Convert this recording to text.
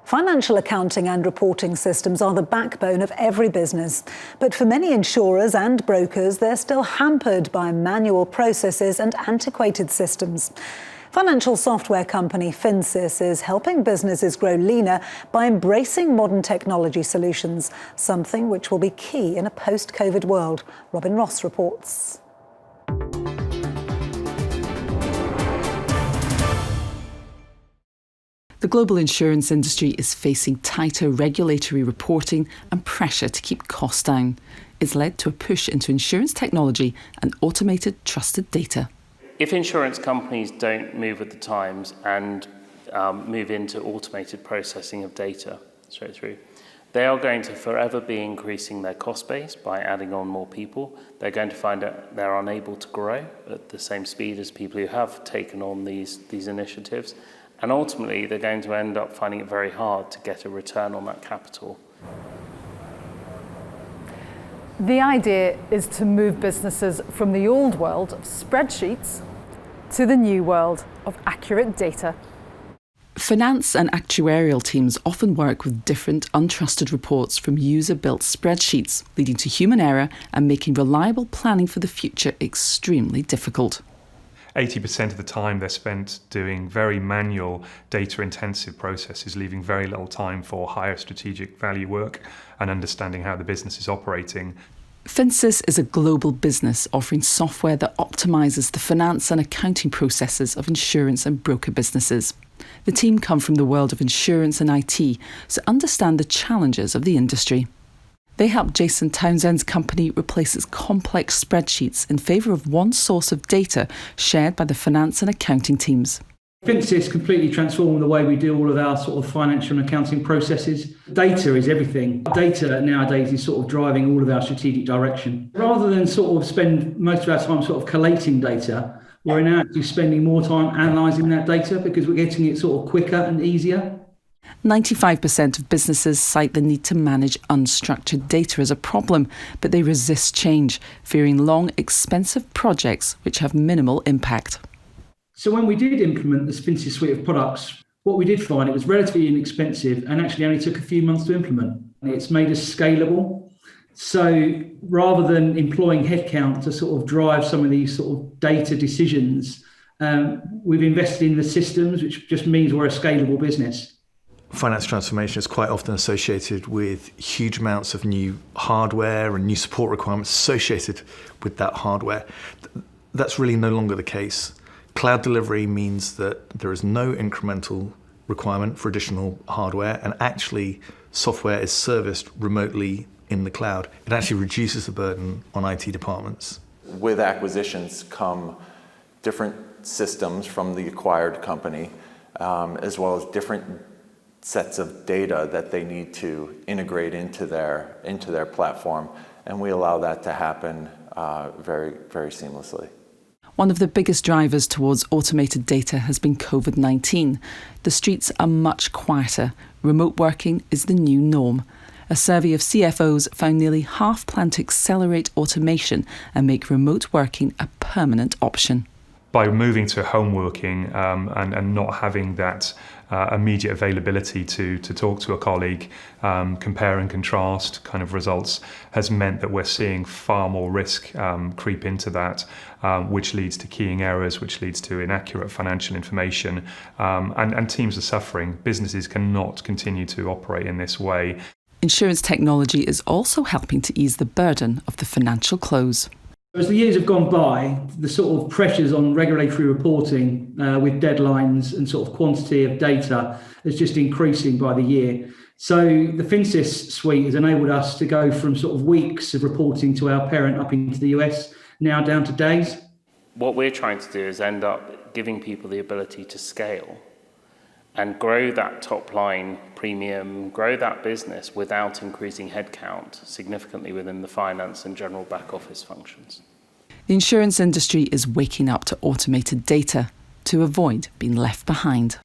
Financial accounting and reporting systems are the backbone of every business. But for many insurers and brokers, they're still hampered by manual processes and antiquated systems. Financial software company FINTECH is helping businesses grow leaner by embracing modern technology solutions, something which will be key in a post-COVID world. Robin Ross reports. The global insurance industry is facing tighter regulatory reporting and pressure to keep costs down. It's led to a push into insurance technology and automated trusted data. If insurance companies don't move with the times and move into automated processing of data straight through, they are going to forever be increasing their cost base by adding on more people. They're going to find that they're unable to grow at the same speed as people who have taken on these initiatives. And ultimately, they're going to end up finding it very hard to get a return on that capital. The idea is to move businesses from the old world of spreadsheets to the new world of accurate data. Finance and actuarial teams often work with different untrusted reports from user-built spreadsheets, leading to human error and making reliable planning for the future extremely difficult. 80% of the time they're spent doing very manual, data-intensive processes, leaving very little time for higher strategic value work and understanding how the business is operating. FINTECH is a global business offering software that optimises the finance and accounting processes of insurance and broker businesses. The team come from the world of insurance and IT, so understand the challenges of the industry. They helped Jason Townsend's company replace its complex spreadsheets in favour of one source of data shared by the finance and accounting teams. FINTECH completely transformed the way we do all of our sort of financial and accounting processes. Data is everything. Data nowadays is sort of driving all of our strategic direction. Rather than sort of spend most of our time sort of collating data, we're now actually spending more time analysing that data because we're getting it sort of quicker and easier. 95% of businesses cite the need to manage unstructured data as a problem, but they resist change, fearing long, expensive projects which have minimal impact. So when we did implement this FINTECH suite of products, what we did find it was relatively inexpensive and actually only took a few months to implement. It's made us scalable. So rather than employing headcount to sort of drive some of these sort of data decisions, we've invested in the systems, which just means we're a scalable business. Finance transformation is quite often associated with huge amounts of new hardware and new support requirements associated with that hardware. That's really no longer the case. Cloud delivery means that there is no incremental requirement for additional hardware, and actually software is serviced remotely in the cloud. It actually reduces the burden on IT departments. With acquisitions come different systems from the acquired company, as well as different sets of data that they need to integrate into their platform, and we allow that to happen very, very seamlessly. One of the biggest drivers towards automated data has been COVID-19. The streets are much quieter. Remote working is the new norm. A survey of CFOs found nearly half plan to accelerate automation and make remote working a permanent option. By moving to home working and not having that immediate availability to talk to a colleague, compare and contrast kind of results, has meant that we're seeing far more risk creep into that, which leads to keying errors, which leads to inaccurate financial information, and teams are suffering. Businesses cannot continue to operate in this way. Insurance technology is also helping to ease the burden of the financial close. As the years have gone by, the sort of pressures on regulatory reporting with deadlines and sort of quantity of data is just increasing by the year. So the FINTECH suite has enabled us to go from sort of weeks of reporting to our parent up into the US, now down to days. What we're trying to do is end up giving people the ability to scale and grow that top line premium, grow that business without increasing headcount significantly within the finance and general back office functions. The insurance industry is waking up to automated data to avoid being left behind.